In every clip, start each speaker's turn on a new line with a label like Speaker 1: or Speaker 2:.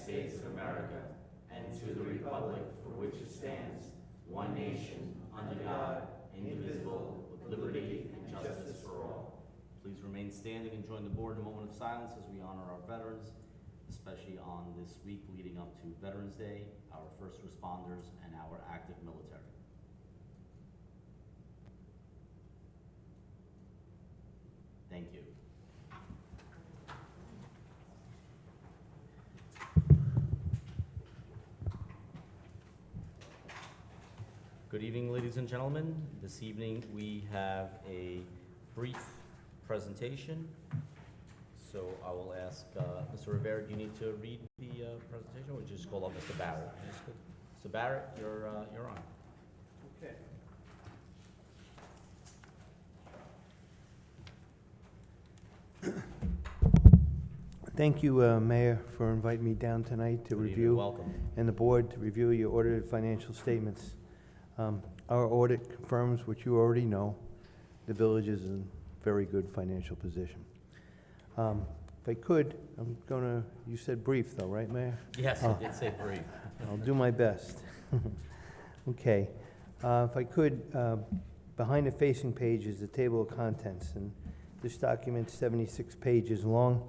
Speaker 1: States of America and to the republic for which it stands, one nation, under God, indivisible, with liberty and justice for all.
Speaker 2: Please remain standing and join the board in a moment of silence as we honor our veterans, especially on this week leading up to Veterans Day, our first responders, and our active military. Thank you. Good evening, ladies and gentlemen. This evening we have a brief presentation. So I will ask Mr. Rivera, do you need to read the presentation, or just call up Mr. Barrett? Mr. Barrett, you're on.
Speaker 3: Okay. Thank you, Mayor, for inviting me down tonight to
Speaker 2: Good evening,
Speaker 3: review,
Speaker 2: welcome.
Speaker 3: and the board to review your audited financial statements. Our audit confirms what you already know. The village is in very good financial position. If I could, you said brief though, right, Mayor?
Speaker 2: Yes, I did say brief.
Speaker 3: I'll do my best. Okay. If I could, behind the facing page is the table of contents, and this document's 76 pages long.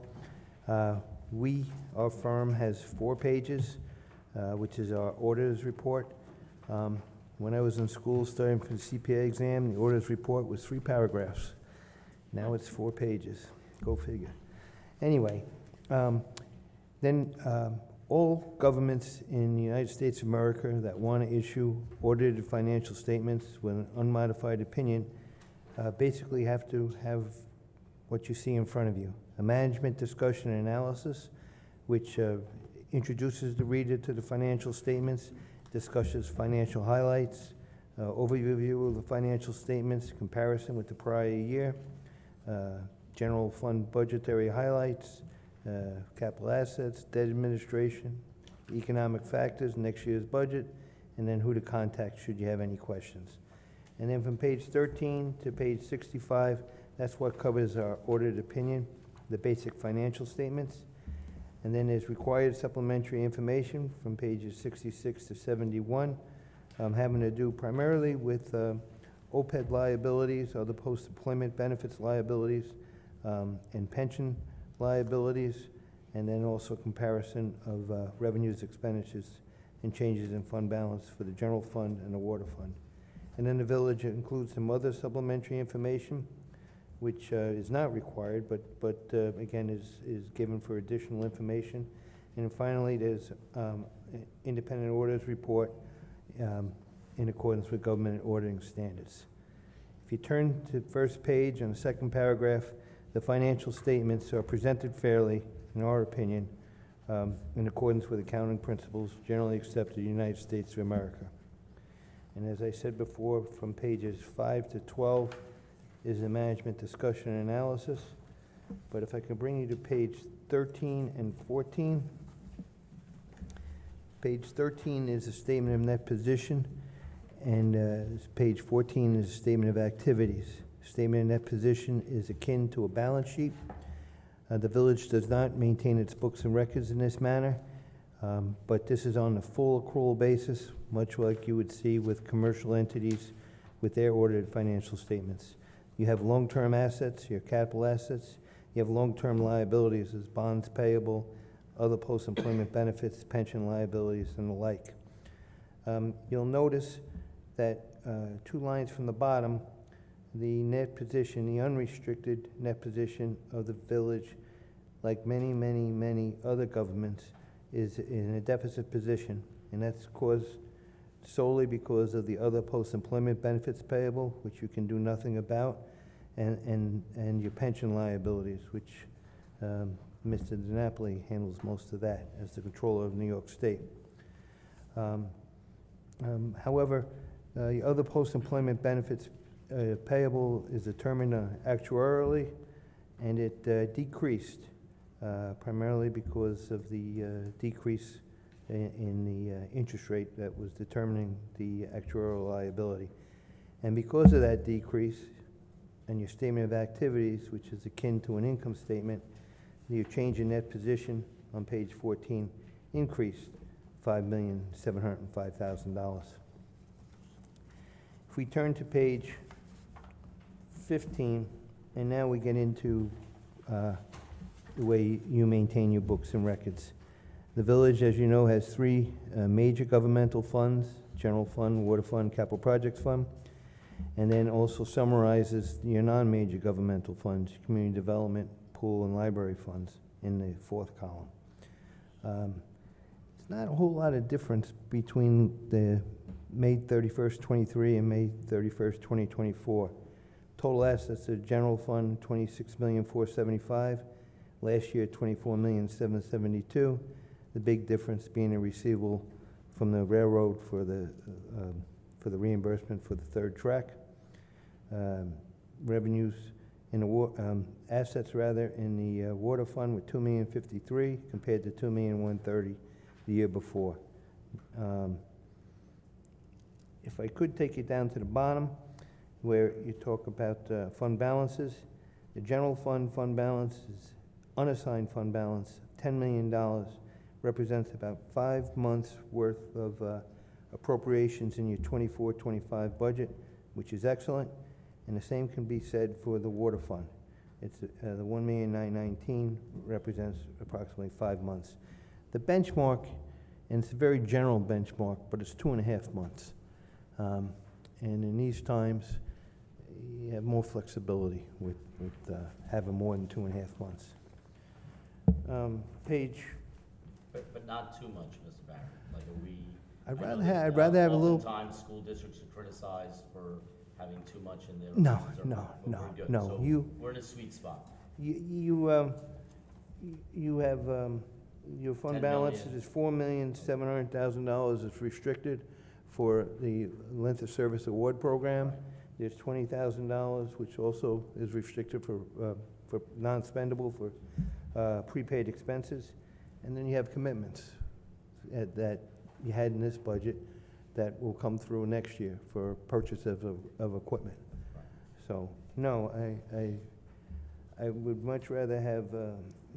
Speaker 3: Our firm has 4 pages, which is our auditor's report. When I was in school studying for the CPA exam, the auditor's report was 3 paragraphs. Now it's 4 pages. Go figure. Anyway, then all governments in the United States of America that want to issue audited financial statements with an unmodified opinion basically have to have what you see in front of you: a management discussion and analysis, which introduces the reader to the financial statements, discusses financial highlights, overview of the financial statements, comparison with the prior year, general fund budgetary highlights, capital assets, debt administration, economic factors, next year's budget, and then who to contact should you have any questions. And then from page 13 to page 65, that's what covers our audited opinion, the basic financial statements. And then there's required supplementary information from pages 66 to 71, having to do primarily with OPEB liabilities, other post-employment benefits liabilities, and pension liabilities, and then also comparison of revenues, expenditures, and changes in fund balance for the general fund and the water fund. And then the village includes some other supplementary information, which is not required, but again is given for additional information. And then finally, there's independent auditors report in accordance with government auditing standards. If you turn to the first page on the second paragraph, the financial statements are presented fairly, in our opinion, in accordance with accounting principles generally accepted in the United States of America. And as I said before, from pages 5 to 12 is the management discussion and analysis. But if I could bring you to page 13 and 14. Page 13 is a statement of net position, and page 14 is a statement of activities. Statement of net position is akin to a balance sheet. The village does not maintain its books and records in this manner, but this is on a full accrual basis, much like you would see with commercial entities with their audited financial statements. You have long-term assets, your capital assets. You have long-term liabilities as bonds payable, other post-employment benefits, pension liabilities, and the like. You'll notice that 2 lines from the bottom, the net position, the unrestricted net position of the village, like many, many, many other governments, is in a deficit position, and that's caused solely because of the other post-employment benefits payable, which you can do nothing about, and your pension liabilities, which Mr. DiNapoli handles most of that as the controller of New York State. However, the other post-employment benefits payable is determined actuarially, and it decreased primarily because of the decrease in the interest rate that was determining the actuarial liability. And because of that decrease, and your statement of activities, which is akin to an income statement, your change in net position on page 14 increased $5,705,000. If we turn to page 15, and now we get into the way you maintain your books and records. The village, as you know, has three major governmental funds: general fund, water fund, capital projects fund, and then also summarizes your non-major governmental funds, community development, pool, and library funds in the fourth column. It's not a whole lot of difference between the May 31st, 23 and May 31st, 2024. Total assets of general fund, $26,475,000. Last year, $24,772,000. The big difference being a receivable from the railroad for the reimbursement for the third track. Revenues in the assets rather in the water fund with $2,053,000 compared to $2,130,000 the year before. If I could take you down to the bottom where you talk about fund balances, the general fund balance is unassigned fund balance, $10 million, represents about 5 months worth of appropriations in your 24-25 budget, which is excellent. And the same can be said for the water fund. It's the $1,919,000 represents approximately 5 months. The benchmark, and it's a very general benchmark, but it's 2.5 months. And in these times, you have more flexibility with having more than 2.5 months. Page.
Speaker 2: But not too much, Mr. Barrett. Like, are we?
Speaker 3: I'd
Speaker 2: I know
Speaker 3: rather
Speaker 2: that,
Speaker 3: have, I'd rather have a little.
Speaker 2: Oftentimes, school districts are criticized for having too much in their.
Speaker 3: No,
Speaker 2: reserve
Speaker 3: no,
Speaker 2: fund, but
Speaker 3: no,
Speaker 2: we're good.
Speaker 3: no,
Speaker 2: So
Speaker 3: you-
Speaker 2: we're in a sweet spot.
Speaker 3: You have, your fund
Speaker 2: 10
Speaker 3: balance
Speaker 2: million.
Speaker 3: is $4,700,000 is restricted for the length of service award program. There's $20,000, which also is restricted for non-spendable for prepaid expenses. And then you have commitments that you had in this budget that will come through next year for purchase of equipment. So, no, I would much rather have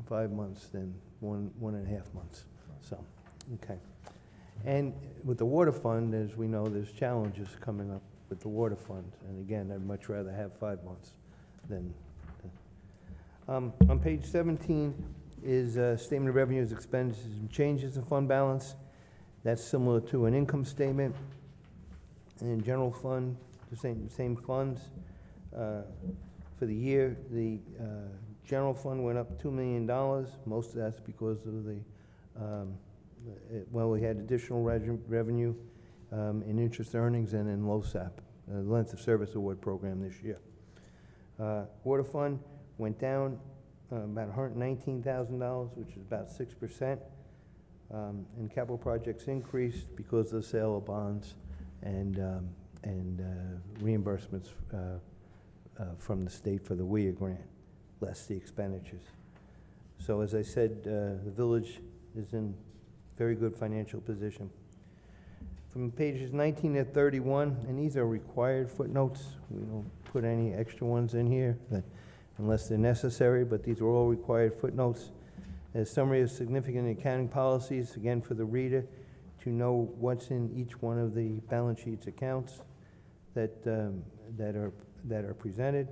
Speaker 3: 5 months than 1.5 months. So, okay. And with the water fund, as we know, there's challenges coming up with the water fund. And again, I'd much rather have 5 months than. On page 17 is statement of revenues, expenditures, and changes in fund balance. That's similar to an income statement. And in general fund, the same funds. For the year, the general fund went up $2 million. Most of that's because of the, we had additional revenue in interest earnings and in LoSAP, length of service award program this year. Water fund went down about $119,000, which is about 6%. And capital projects increased because of the sale of bonds and reimbursements from the state for the WIA grant, less the expenditures. So as I said, the village is in very good financial position. From pages 19 to 31, and these are required footnotes. We don't put any extra ones in here unless they're necessary, but these are all required footnotes. A summary of significant accounting policies, again for the reader, to know what's in each one of the balance sheets accounts that are presented.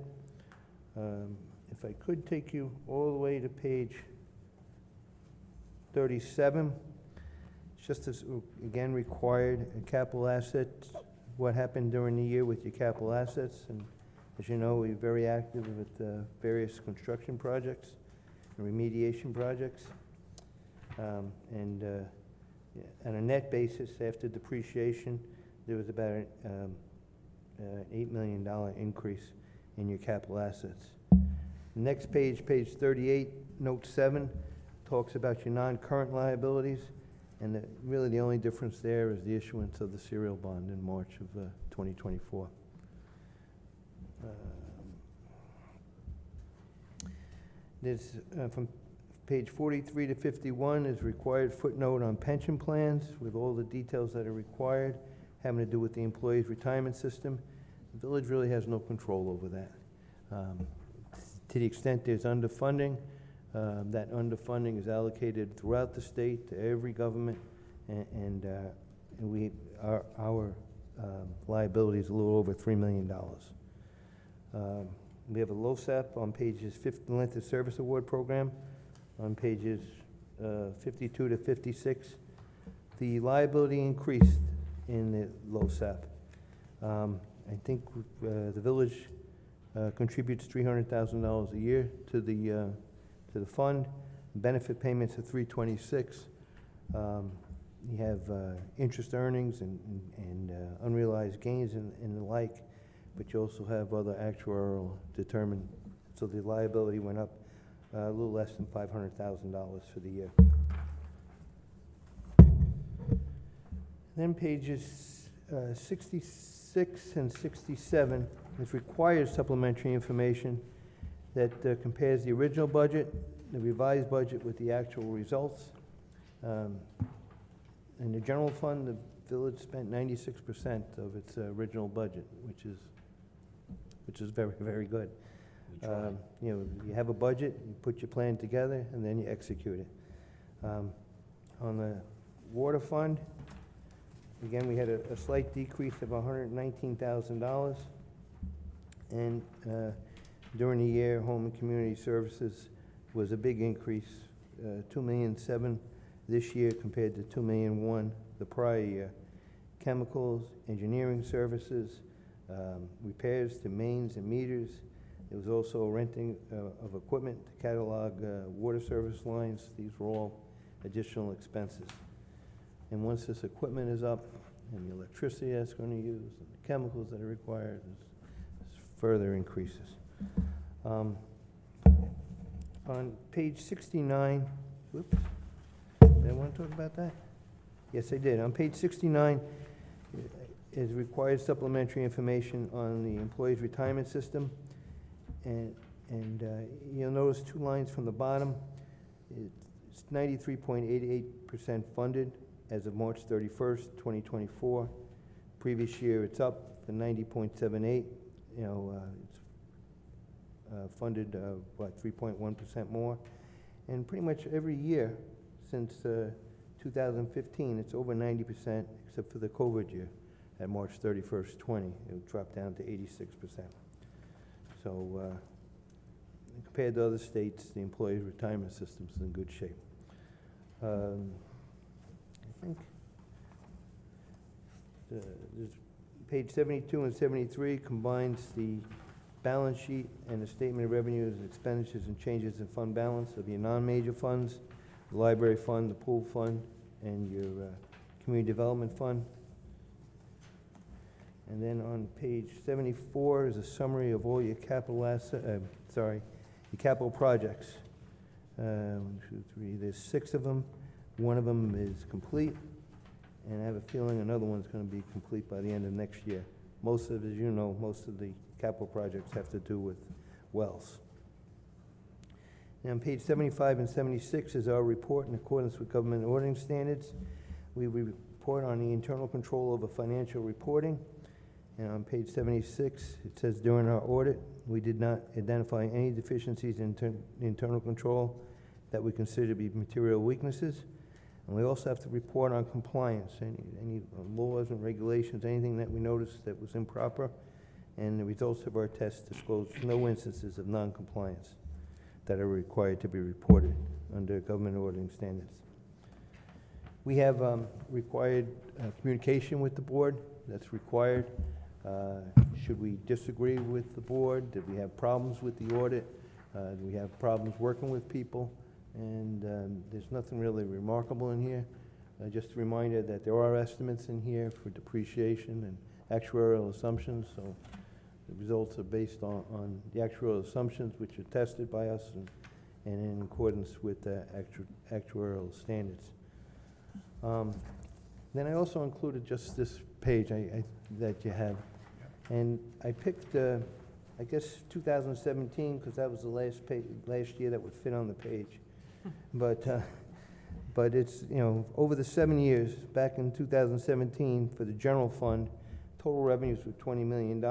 Speaker 3: If I could take you all the way to page 37, just as, again, required capital assets, what happened during the year with your capital assets. And as you know, we're very active with various construction projects and remediation projects. And on a net basis, after depreciation, there was about an $8 million increase in your capital assets. Next page, page 38, note 7, talks about your non-current liabilities. And really the only difference there is the issuance of the serial bond in March of 2024. There's, from page 43 to 51 is required footnote on pension plans with all the details that are required, having to do with the employee's retirement system. The village really has no control over that. To the extent there's underfunding, That underfunding is allocated throughout the state to every government, and our liability is a little over $3 million. We have a LoSAP on pages 50, Length of Service Award Program, on pages 52 to 56. The liability increased in the LoSAP. I think the village contributes $300,000 a year to the fund. Benefit payments are $326. You have interest earnings and unrealized gains and the like, but you also have other actuarial determined. So the liability went up a little less than $500,000 for the year. Then pages 66 and 67 is required supplementary information that compares the original budget, the revised budget with the actual results. In the general fund, the village spent 96% of its original budget, which is very, very good.
Speaker 2: We tried.
Speaker 3: You know, you have a budget, you put your plan together, and then you execute it. On the water fund, again, we had a slight decrease of $119,000. And during the year, Home and Community Services was a big increase, $2.7 million this year compared to $2.1 million the prior year. Chemicals, engineering services, repairs to mains and meters. There was also renting of equipment to catalog water service lines. These were all additional expenses. And once this equipment is up, and the electricity that's going to use, and the chemicals that are required, there's further increases. On page 69, whoops, did I want to talk about that? Yes, I did. On page 69 is required supplementary information on the employees' retirement system. And you'll notice two lines from the bottom. It's 93.88% funded as of March 31st, 2024. Previous year, it's up to 90.78. You know, it's funded, 3.1% more. And pretty much every year since 2015, it's over 90%, except for the COVID year at March 31st, 20. It dropped down to 86%. So compared to other states, the employees' retirement system is in good shape. I think there's page 72 and 73 combines the balance sheet and the statement of revenues and expenditures and changes in fund balance of your non-major funds, the library fund, the pool fund, and your community development fund. And then on page 74 is a summary of all your capital your capital projects. 1, 2, 3, there's 6 of them. One of them is complete, and I have a feeling another one's going to be complete by the end of next year. Most of, as you know, most of the capital projects have to do with wells. Now, on page 75 and 76 is our report in accordance with government auditing standards. We report on the internal control over financial reporting. And on page 76, it says, during our audit, we did not identify any deficiencies in internal control that we consider to be material weaknesses. And we also have to report on compliance, any laws and regulations, anything that we noticed that was improper. And the results of our tests disclose no instances of non-compliance that are required to be reported under government auditing standards. We have required communication with the board. That's required. Should we disagree with the board? Did we have problems with the audit? Do we have problems working with people? And there's nothing really remarkable in here. Just a reminder that there are estimates in here for depreciation and actuarial assumptions. So the results are based on the actuarial assumptions, which are tested by us and in accordance with the actuarial standards. Then I also included just this page that you have. And I picked, I guess, 2017, because that was the last year that would fit on the page. But it's, you know, over the 7 years, back in 2017, for the general fund, total revenues were $20 million.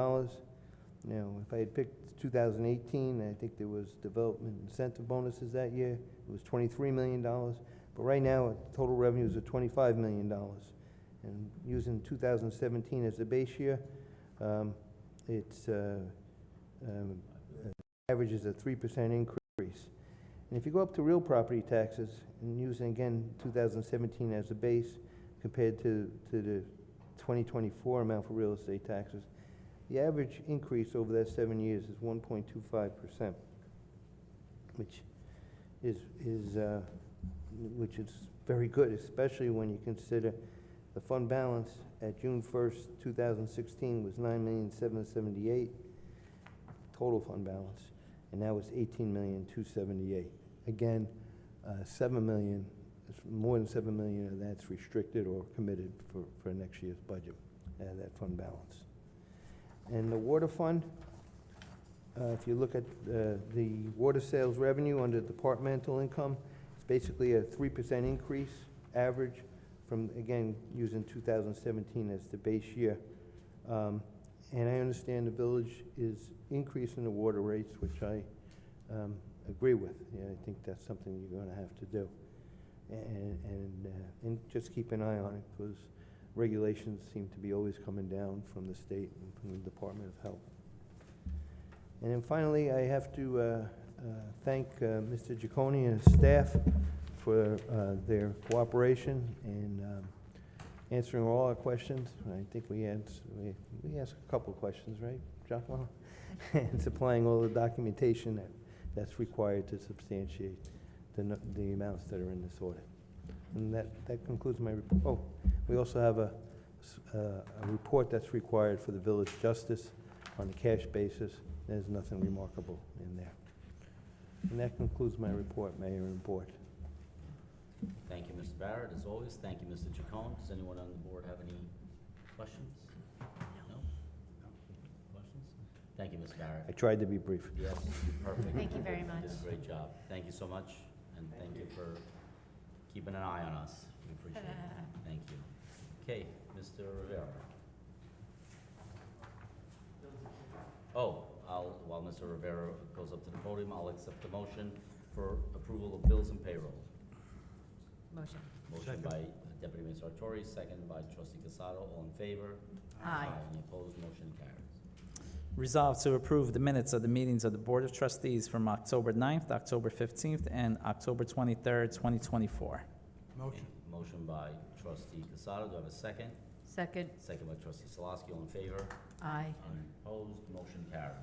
Speaker 3: Now, if I had picked 2018, I think there was development incentive bonuses that year. It was $23 million. But right now, total revenues are $25 million. And using 2017 as the base year, it's averages a 3% increase. And if you go up to real property taxes, and using again 2017 as a base compared to the 2024 amount for real estate taxes, the average increase over that 7 years is 1.25%, which is very good, especially when you consider the fund balance at June 1st, 2016 was $9,778,000 total fund balance, and now it's $18,278,000. Again, $7 million, more than $7 million of that's restricted or committed for next year's budget, that fund balance. And the water fund, if you look at the water sales revenue under departmental income, it's basically a 3% increase average from, again, using 2017 as the base year. And I understand the village is increasing the water rates, which I agree with. Yeah, I think that's something you're going to have to do. And just keep an eye on it, because regulations seem to be always coming down from the state and from the Department of Health. And then finally, I have to thank Mr. Giacone and his staff for their cooperation and answering all our questions. I think we asked a couple of questions, right, Giacomo? And supplying all the documentation that's required to substantiate the amounts that are in this audit. And that concludes my report. Oh, we also have a report that's required for the village justice on a cash basis. There's nothing remarkable in there. And that concludes my report, Mayor and Board.
Speaker 2: Thank you, Mr. Barrett, as always. Thank you, Mr. Chacon. Does anyone on the board have any questions? No? Questions? Thank you, Ms. Barrett.
Speaker 3: I tried to be brief.
Speaker 2: Yes, perfect.
Speaker 4: Thank you very
Speaker 2: You
Speaker 4: much.
Speaker 2: did a great job. Thank you so much, and thank you for keeping an eye on us. We appreciate it. Thank you. Okay, Mr. Rivera. While Mr. Rivera goes up to the podium, I'll accept the motion for approval of bills and payroll.
Speaker 4: Motion.
Speaker 2: Motion by Deputy Mayor Sartori, second by Trustee Casado. All in favor?
Speaker 4: Aye.
Speaker 2: Any opposed? Motion carries.
Speaker 5: Resolved to approve the minutes of the meetings of the Board of Trustees from October 9th, October 15th, and October 23rd, 2024.
Speaker 6: Motion.
Speaker 2: Motion by Trustee Casado. Do I have a second?
Speaker 4: Second.
Speaker 2: Second by Trustee Salaski. All in favor?
Speaker 4: Aye.
Speaker 2: Any opposed? Motion carries.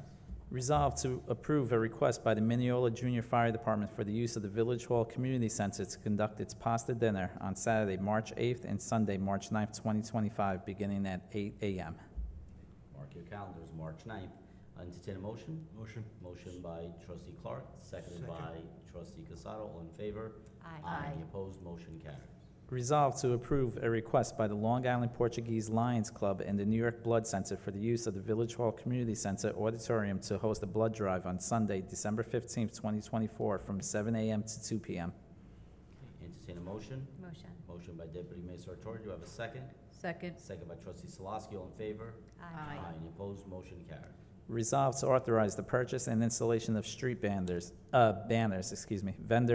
Speaker 5: Resolved to approve a request by the Mineola Junior Fire Department for the use of the Village Hall Community Center to conduct its pasta dinner on Saturday, March 8th and Sunday, March 9th, 2025, beginning at 8 a.m.
Speaker 2: Mark your calendars, March 9th. Entertain a motion?
Speaker 6: Motion.
Speaker 2: Motion by Trustee Clark, seconded by Trustee Casado. All in favor?
Speaker 4: Aye.
Speaker 2: Any opposed? Motion carries.
Speaker 5: Resolved to approve a request by the Long Island Portuguese Lions Club and the New York Blood Center for the use of the Village Hall Community Center auditorium to host a blood drive on Sunday, December 15th, 2024, from 7 a.m. to 2 p.m.
Speaker 2: Entertain a motion?
Speaker 4: Motion.
Speaker 2: Motion by Deputy Mayor Sartori. Do I have a second?
Speaker 4: Second.
Speaker 2: Second by Trustee Salaski. All in favor?
Speaker 4: Aye.
Speaker 2: Any opposed? Motion carries.
Speaker 5: Resolved to authorize the purchase and installation of street banners. Vendor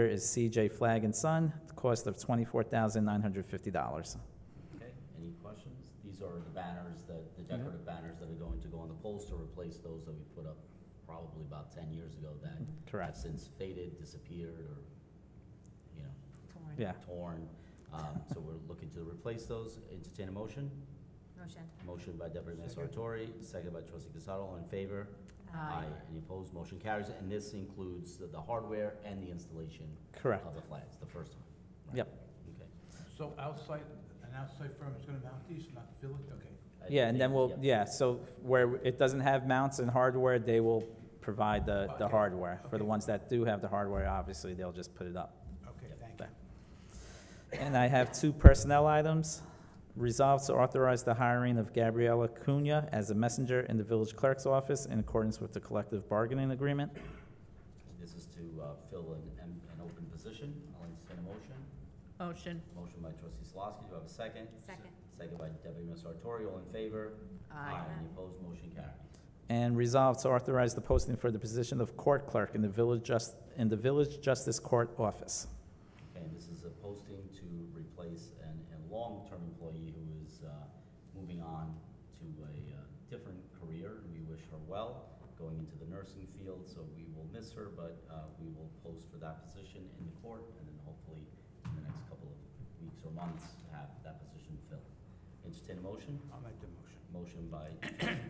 Speaker 5: is CJ Flag and Son. The cost of $24,950.
Speaker 2: Okay, any questions? These are the banners, the decorative banners that are going to go on the poles to replace those that we put up probably about 10 years ago that have
Speaker 5: Correct.
Speaker 2: since faded, disappeared, or,
Speaker 4: Torn.
Speaker 5: Yeah.
Speaker 2: torn. So we're looking to replace those. Entertain a motion?
Speaker 4: Motion.
Speaker 2: Motion by Deputy Mayor
Speaker 6: Second.
Speaker 2: Sartori, second by Trustee Casado. All in favor?
Speaker 4: Aye.
Speaker 2: Any opposed? Motion carries. And this includes the hardware and the installation
Speaker 5: Correct.
Speaker 2: of the flags, the first one. right?
Speaker 5: Yep.
Speaker 2: Okay.
Speaker 6: So an outside firm is gonna mount these, not the village? Okay.
Speaker 5: Yeah, and then we'll,
Speaker 2: Yep.
Speaker 5: yeah, so where it doesn't have mounts and hardware, they will provide the
Speaker 6: Okay.
Speaker 5: hardware. For the
Speaker 6: Okay.
Speaker 5: ones that do have the hardware, obviously, they'll just put it up.
Speaker 6: Okay,
Speaker 2: Yep.
Speaker 6: thank you.
Speaker 5: And I have two personnel items. Resolved to authorize the hiring of Gabriela Cunha as a messenger in the village clerk's office in accordance with the collective bargaining agreement.
Speaker 2: This is to fill an open position. I'll entertain a motion.
Speaker 4: Motion.
Speaker 2: Motion by Trustee Salaski. Do I have a second?
Speaker 4: Second.
Speaker 2: Second by Deputy Mayor Sartori. All in favor?
Speaker 4: Aye.
Speaker 2: Any opposed? Motion carries.
Speaker 5: And resolved to authorize the posting for the position of court clerk in the Village Justice Court Office.
Speaker 2: Okay, and this is a posting to replace a long-term employee who is moving on to a different career. We wish her well, going into the nursing field, so we will miss her, but we will post for that position in the court, and then hopefully in the next couple of weeks or months, have that position filled. Entertain a motion?
Speaker 6: I'll make the motion.
Speaker 2: Motion by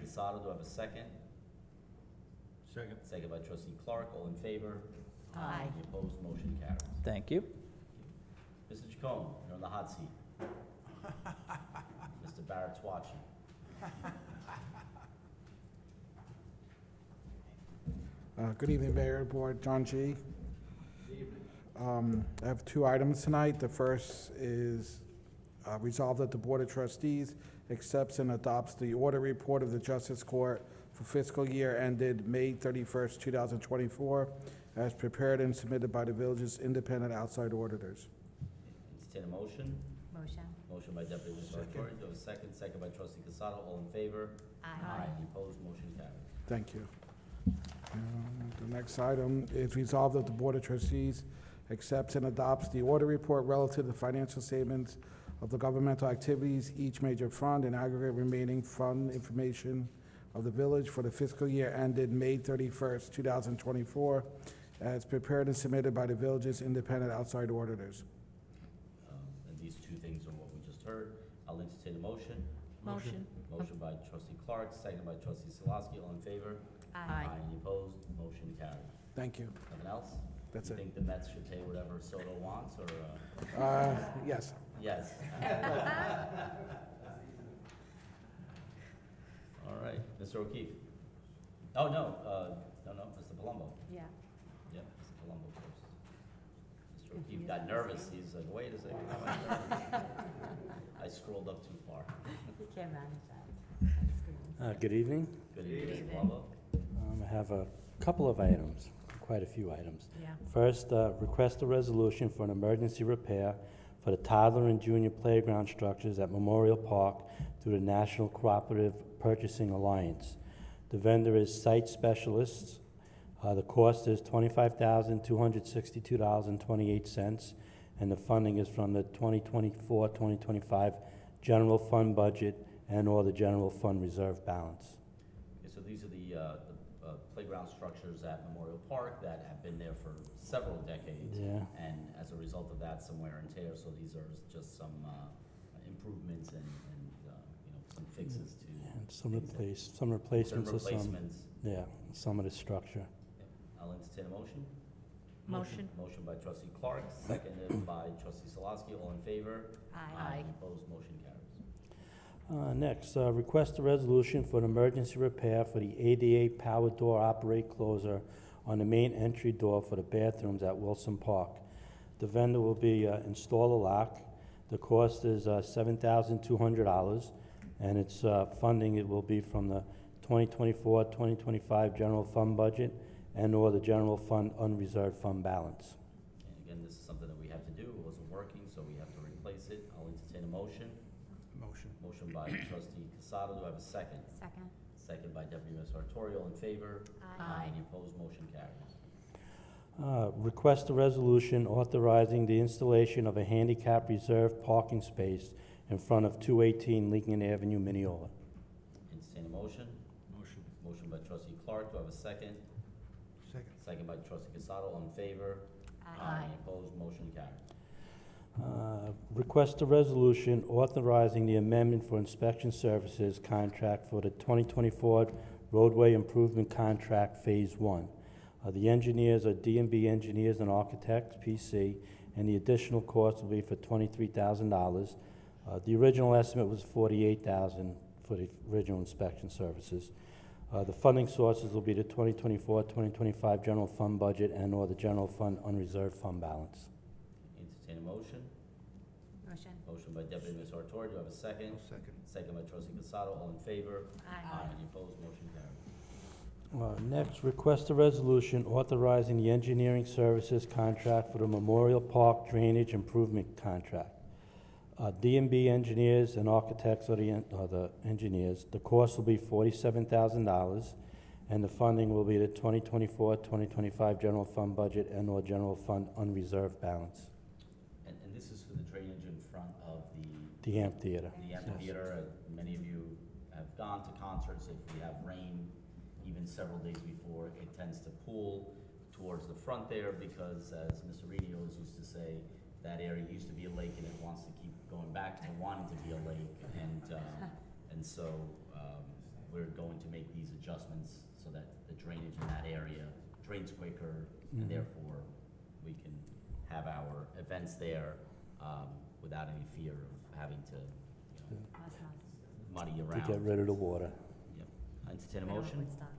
Speaker 2: Casado, do I have a second?
Speaker 6: Second.
Speaker 2: Second by trustee Clark, all in favor?
Speaker 4: Aye.
Speaker 2: Any opposed, motion carries.
Speaker 5: Thank you.
Speaker 2: Mr. Chacon, you're on the hot seat. Mr. Barrett's watching.
Speaker 7: Good evening, Mayor, Board, John G. I have two items tonight. The first is resolved that the Board of Trustees accepts and adopts the audit report of the Justice Court for fiscal year ended May 31st, 2024, as prepared and submitted by the village's independent outside auditors.
Speaker 2: Entertain a motion.
Speaker 4: Motion.
Speaker 2: Motion by Deputy Sartori, do I have a second? Second by trustee Casado, all in favor? Any opposed, motion carries.
Speaker 7: Thank you. The next item is resolved that the Board of Trustees accepts and adopts the audit report relative to the financial statements of the governmental activities, each major fund, and aggregate remaining fund information of the village for the fiscal year ended May 31st, 2024, as prepared and submitted by the village's independent outside auditors.
Speaker 2: And these two things are what we just heard. I'll entertain a motion.
Speaker 4: Motion.
Speaker 2: Motion by trustee Clark, second by trustee Solosky, all in favor?
Speaker 4: Aye.
Speaker 2: Any opposed, motion carries.
Speaker 7: Thank you.
Speaker 2: Nothing else?
Speaker 7: That's
Speaker 2: You
Speaker 7: it.
Speaker 2: think the Mets should pay whatever Soto wants, or,
Speaker 7: Yes.
Speaker 2: yes? All right, Mr. O'Keefe. Oh, no, Mr. Palumbo.
Speaker 4: Yeah.
Speaker 2: Yep, Mr. Palumbo first. Mr. O'Keefe got nervous, he's like, wait a second. I scrolled up too far.
Speaker 4: You can't manage that.
Speaker 8: Good evening.
Speaker 2: Good evening, Mr. Palumbo.
Speaker 8: I have a couple of items, quite a few items.
Speaker 4: Yeah.
Speaker 8: First, request a resolution for an emergency repair for the toddler and junior playground structures at Memorial Park through the National Cooperative Purchasing Alliance. The vendor is Site Specialists. The cost is $25,262.28, and the funding is from the 2024-2025 general fund budget and/or the general fund reserve balance.
Speaker 2: Okay, so these are the playground structures at Memorial Park that have been there for several decades.
Speaker 8: Yeah.
Speaker 2: And as a result of that, some wear and tear, so these are just some improvements and some fixes to.
Speaker 8: And some
Speaker 2: things that-
Speaker 8: replacements of some,
Speaker 2: replacements.
Speaker 8: yeah, some of the structure.
Speaker 2: I'll entertain a motion.
Speaker 4: Motion.
Speaker 2: Motion by trustee Clark, seconded by trustee Solosky, all in favor?
Speaker 4: Aye.
Speaker 2: Opposed, motion carries.
Speaker 8: Next, request a resolution for an emergency repair for the ADA power door operate closer on the main entry door for the bathrooms at Wilson Park. The vendor will be install a lock. The cost is $7,200, and its funding, it will be from the 2024-2025 general fund budget and/or the general fund unreserved fund balance.
Speaker 2: And again, this is something that we have to do, it wasn't working, so we have to replace it. I'll entertain a motion.
Speaker 6: Motion.
Speaker 2: Motion by trustee Casado, do I have a second?
Speaker 4: Second.
Speaker 2: Second by deputy mayor Sartori, all in favor?
Speaker 4: Aye.
Speaker 2: Any opposed, motion carries.
Speaker 8: Request a resolution authorizing the installation of a handicap reserved parking space in front of 218 Lincoln Avenue, Mineola.
Speaker 2: Entertain a motion.
Speaker 6: Motion.
Speaker 2: Motion by trustee Clark, do I have a second?
Speaker 6: Second.
Speaker 2: Second by trustee Casado, all in favor?
Speaker 4: Aye.
Speaker 2: Any opposed, motion carries.
Speaker 8: Request a resolution authorizing the amendment for inspection services contract for the 2024 roadway improvement contract Phase 1. The engineers are D&B Engineers and Architects, PC, and the additional cost will be for $23,000. The original estimate was $48,000 for the original inspection services. The funding sources will be the 2024-2025 general fund budget and/or the general fund unreserved fund balance.
Speaker 2: Entertain a motion.
Speaker 4: Motion.
Speaker 2: Motion by deputy mayor Sartori, do I have a second?
Speaker 6: Second.
Speaker 2: Second by trustee Casado, all in favor?
Speaker 4: Aye.
Speaker 2: Any opposed, motion carries.
Speaker 8: Next, request a resolution authorizing the engineering services contract for the Memorial Park Drainage Improvement Contract. D&B Engineers and Architects are the engineers. The cost will be $47,000. and the funding will be the 2024-2025 general fund budget and/or general fund unreserved balance.
Speaker 2: And this is for the drainage in front of
Speaker 8: The amphitheater.
Speaker 2: the amphitheater. Many of you have gone to concerts. If we have rain, even several days before, it tends to pool towards the front there because, as Mr. Renios used to say, that area used to be a lake and it wants to keep going back to wanting to be a lake. And so we're going to make these adjustments so that the drainage in that area drains quicker, and therefore we can have our events there without any fear of having to,
Speaker 4: That's nice.
Speaker 2: muddy
Speaker 8: To
Speaker 2: around.
Speaker 8: get rid of the water.
Speaker 2: Yep. Entertain a
Speaker 4: Right over
Speaker 2: motion?
Speaker 4: Woodstock.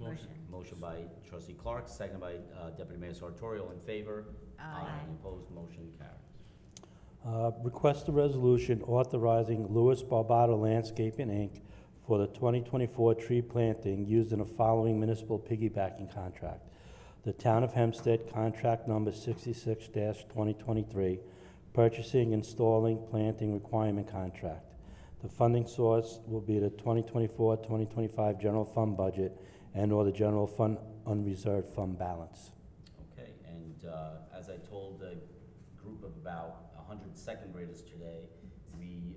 Speaker 4: Motion.
Speaker 2: Motion by trustee Clark, second by deputy mayor Sartorial. In favor?
Speaker 4: Aye.
Speaker 2: Any opposed? Motion carries.
Speaker 8: Request a resolution authorizing Louis Barbato Landscaping, Inc. for the 2024 tree planting used in the following municipal piggybacking contract. The Town of Hempstead, contract number 66-2023, purchasing, installing, planting requirement contract. The funding source will be the 2024-2025 general fund budget and/or the general fund unreserved fund balance.
Speaker 2: Okay, and as I told a group of about 100 second graders today, we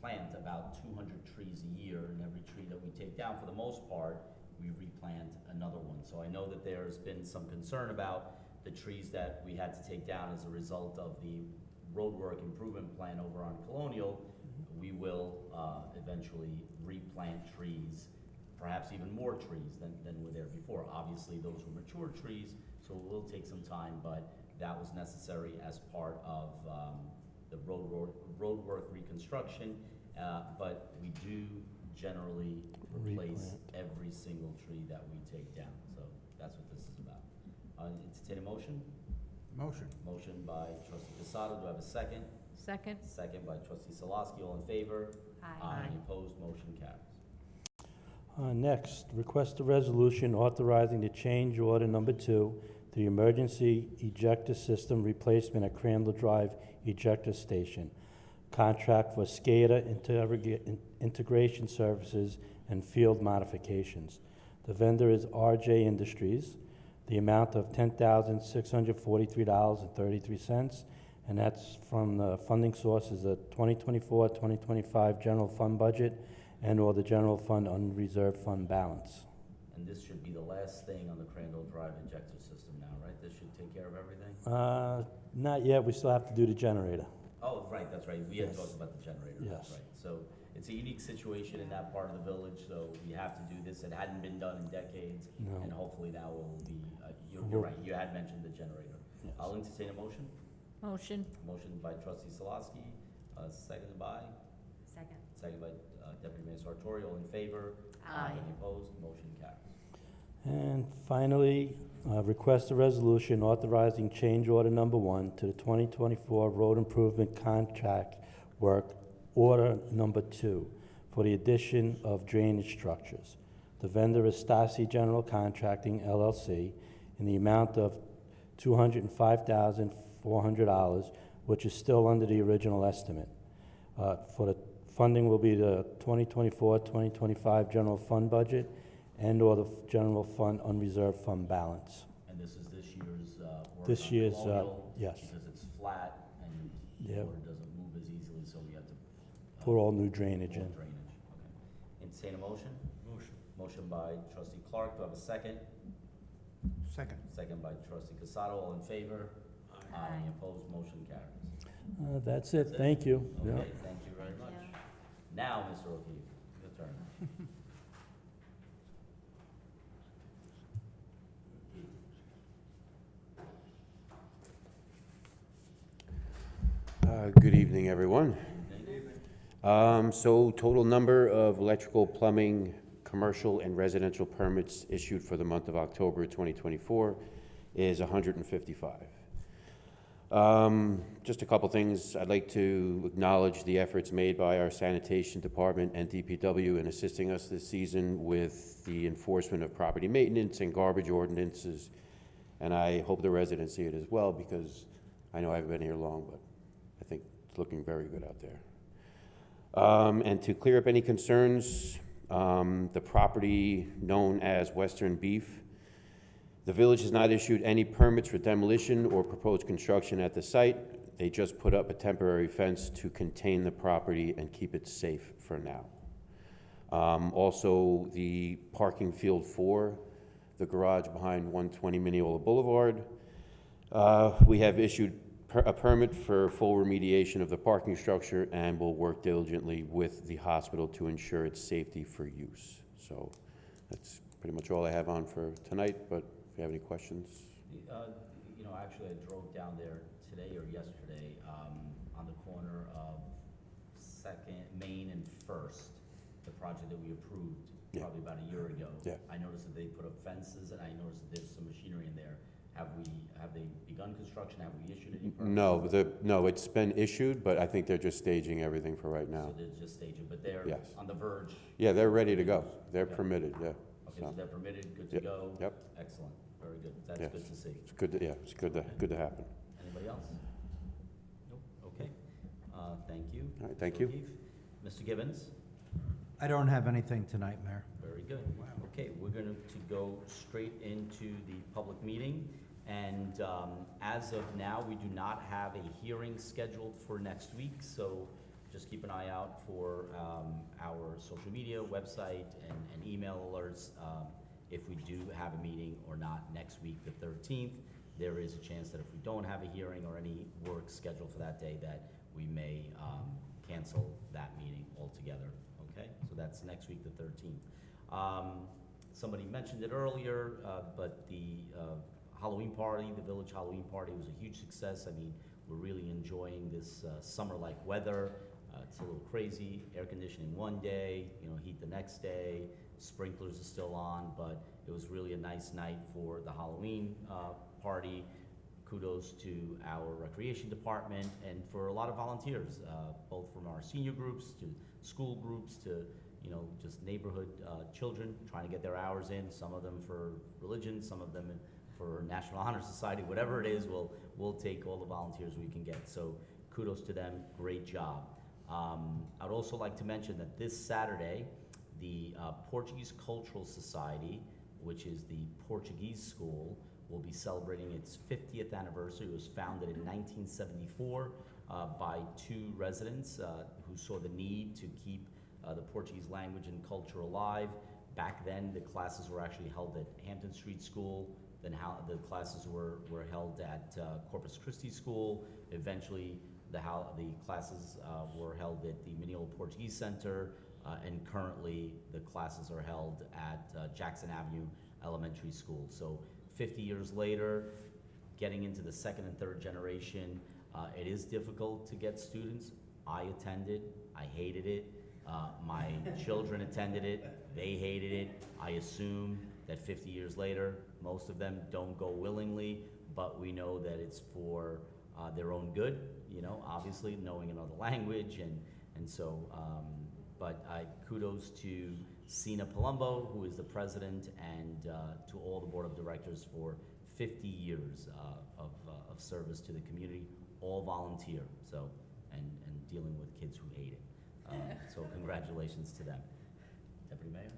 Speaker 2: plant about 200 trees a year, and every tree that we take down, for the most part, we replant another one. So I know that there's been some concern about the trees that we had to take down as a result of the roadwork improvement plan over on Colonial. We will eventually replant trees, perhaps even more trees than were there before. Obviously, those were mature trees, so it will take some time, but that was necessary as part of the roadwork reconstruction. But we do generally replace every single tree that we take down, so that's what this is about. Entertain a motion?
Speaker 6: Motion.
Speaker 2: Motion by trustee Casado, do I have a second?
Speaker 4: Second.
Speaker 2: Second by trustee Salaski, all in favor?
Speaker 4: Aye.
Speaker 2: Any opposed? Motion carries.
Speaker 8: Next, request a resolution authorizing the change order number 2 to the emergency ejector system replacement at Crandall Drive Ejector Station. Contract for SCADA integration services and field modifications. The vendor is RJ Industries. The amount of $10,643.33, and that's from the funding sources, the 2024-2025 general fund budget and/or the general fund unreserved fund balance.
Speaker 2: And this should be the last thing on the Crandall Drive injector system now, right? This should take care of everything?
Speaker 8: Not yet, we still have to do the generator.
Speaker 2: Oh, right, that's right. We had
Speaker 8: Yes.
Speaker 2: talked about the generator.
Speaker 8: Yes.
Speaker 2: Right. So it's a unique situation in that part of the village, so we have to do this. It hadn't been done in decades,
Speaker 8: No.
Speaker 2: and hopefully now will be, you're
Speaker 8: Well-
Speaker 2: right, you had mentioned the generator.
Speaker 8: Yes.
Speaker 2: I'll entertain a motion.
Speaker 4: Motion.
Speaker 2: Motion by trustee Salaski, seconded by,
Speaker 4: Second.
Speaker 2: seconded by deputy mayor Sartorial. In favor?
Speaker 4: Aye.
Speaker 2: Any opposed? Motion carries.
Speaker 8: And finally, request a resolution authorizing change order number 1 to the 2024 road improvement contract work order number 2 for the addition of drainage structures. The vendor is Stasi General Contracting LLC in the amount of $205,400, which is still under the original estimate. For the funding will be the 2024-2025 general fund budget and/or the general fund unreserved fund balance.
Speaker 2: And this is this year's work
Speaker 8: This
Speaker 2: on
Speaker 8: year's,
Speaker 2: Colonial,
Speaker 8: yes.
Speaker 2: because it's flat and the
Speaker 8: Yep.
Speaker 2: water doesn't move as easily, so we have to
Speaker 8: Put all new drainage in.
Speaker 2: Drainage, okay. Entertain a motion? Motion. Motion by trustee Clark, do I have a second?
Speaker 6: Second.
Speaker 2: Second by trustee Casado, all in favor?
Speaker 4: Aye.
Speaker 2: Any opposed? Motion carries.
Speaker 8: That's it, thank you. Yeah.
Speaker 2: Okay, thank you very much.
Speaker 4: you.
Speaker 2: Now, Mr. O'Keefe, your turn.
Speaker 9: Good evening, everyone. So total number of electrical, plumbing, commercial, and residential permits issued for the month of October 2024 is 155. Just a couple things. I'd like to acknowledge the efforts made by our sanitation department and DPW in assisting us this season with the enforcement of property maintenance and garbage ordinances. And I hope the residents see it as well, because I know I haven't been here long, but I think it's looking very good out there. And to clear up any concerns The property known as Western Beef. The village has not issued any permits for demolition or proposed construction at the site. They just put up a temporary fence to contain the property and keep it safe for now. Also, the parking field 4, the garage behind 120 Mineola Boulevard. We have issued a permit for full remediation of the parking structure and will work diligently with the hospital to ensure its safety for use. So that's pretty much all I have on for tonight, but if you have any questions.
Speaker 2: You know, actually, I drove down there today or yesterday, on the corner of Main and First, the project that we approved
Speaker 9: Yeah.
Speaker 2: probably about a year ago.
Speaker 9: Yeah.
Speaker 2: I noticed that they put up fences, and I noticed that there's some machinery in there. Have they begun construction? Have we issued any permits?
Speaker 9: No, it's been issued, but I think they're just staging everything for right now.
Speaker 2: So they're just staging, but they're
Speaker 9: Yes.
Speaker 2: on the verge.
Speaker 9: Yeah, they're ready to go. They're
Speaker 2: Okay.
Speaker 9: permitted, yeah.
Speaker 2: Okay, so
Speaker 9: So,
Speaker 2: they're permitted, good to
Speaker 9: Yep,
Speaker 2: go?
Speaker 9: yep.
Speaker 2: Excellent, very good. That's
Speaker 9: Yes.
Speaker 2: good to see.
Speaker 9: It's good, it's good to happen.
Speaker 2: Anybody else? Nope, okay. Thank you.
Speaker 9: All right, thank
Speaker 2: Mr.
Speaker 9: you.
Speaker 2: O'Keefe. Mr. Gibbons?
Speaker 6: I don't have anything tonight, Mayor.
Speaker 2: Very good. Okay, we're going to go straight into the public meeting. And as of now, we do not have a hearing scheduled for next week, so just keep an eye out for our social media, website, and email alerts if we do have a meeting or not next week, the 13th. There is a chance that if we don't have a hearing or any work scheduled for that day, that we may cancel that meeting altogether, okay? So that's next week, the 13th. Somebody mentioned it earlier, but the Halloween party, the village Halloween party was a huge success. I mean, we're really enjoying this summer-like weather. It's a little crazy, air conditioning one day, you know, heat the next day, sprinklers are still on, but it was really a nice night for the Halloween party. Kudos to our recreation department and for a lot of volunteers, both from our senior groups to school groups to, you know, just neighborhood children trying to get their hours in, some of them for religion, some of them for National Honor Society, whatever it is, we'll take all the volunteers we can get. So kudos to them, great job. I'd also like to mention that this Saturday, the Portuguese Cultural Society, which is the Portuguese school, will be celebrating its 50th anniversary. It was founded in 1974 by two residents who saw the need to keep the Portuguese language and culture alive. Back then, the classes were actually held at Hampton Street School. Then how the classes were held at Corpus Christi School. Eventually, the classes were held at the Mineola Portuguese Center, and currently the classes are held at Jackson Avenue Elementary School. So 50 years later, getting into the second and third generation, it is difficult to get students. I attended, I hated it. My children attended it, they hated it. I assume that 50 years later, most of them don't go willingly, but we know that it's for their own good, you know, obviously knowing another language, and so, but kudos to Sina Palumbo, who is the president, and to all the board of directors for 50 years of service to the community, all volunteer, so, and dealing with kids who hate it. So congratulations to them. Deputy Mayor?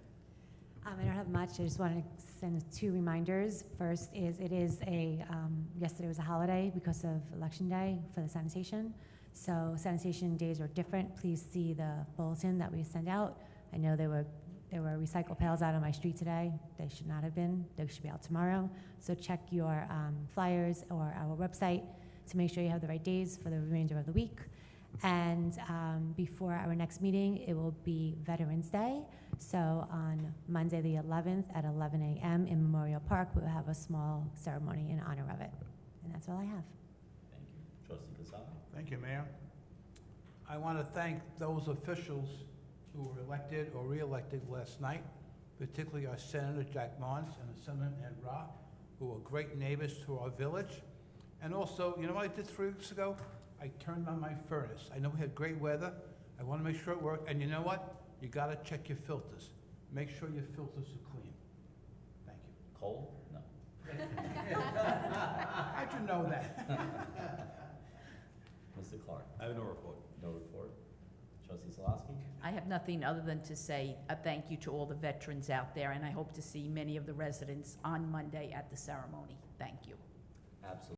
Speaker 4: I don't have much. I just wanted to send two reminders. First is yesterday was a holiday because of Election Day for the sanitation. So sanitation days are different. Please see the bulletin that we send out. I know there were recycle pails out on my street today. They should not have been. They should be out tomorrow. So check your flyers or our website to make sure you have the right days for the remainder of the week. And before our next meeting, it will be Veterans Day. So on Monday the 11th at 11 a.m. in Memorial Park, we'll have a small ceremony in honor of it. And that's all I have.
Speaker 2: Thank you. Trustee Casale?
Speaker 6: Thank you, Mayor. I want to thank those officials who were elected or re-elected last night, particularly our Senator Jack Mons and Assemblyman Ed Ra, who were great neighbors to our village. And also, you know what I did 3 weeks ago? I turned on my furnace. I know we had great weather. I want to make sure it worked. And you know what? You got to check your filters. Make sure your filters are clean. Thank you.
Speaker 2: Cold? No.
Speaker 6: How'd you know that?
Speaker 2: Mr. Clark?
Speaker 10: I have no report.
Speaker 2: No report. Trustee Salaski?
Speaker 10: I have nothing other than to say a thank you to all the veterans out there, and I hope to see many of the residents on Monday at the ceremony. Thank you.
Speaker 2: Absolutely.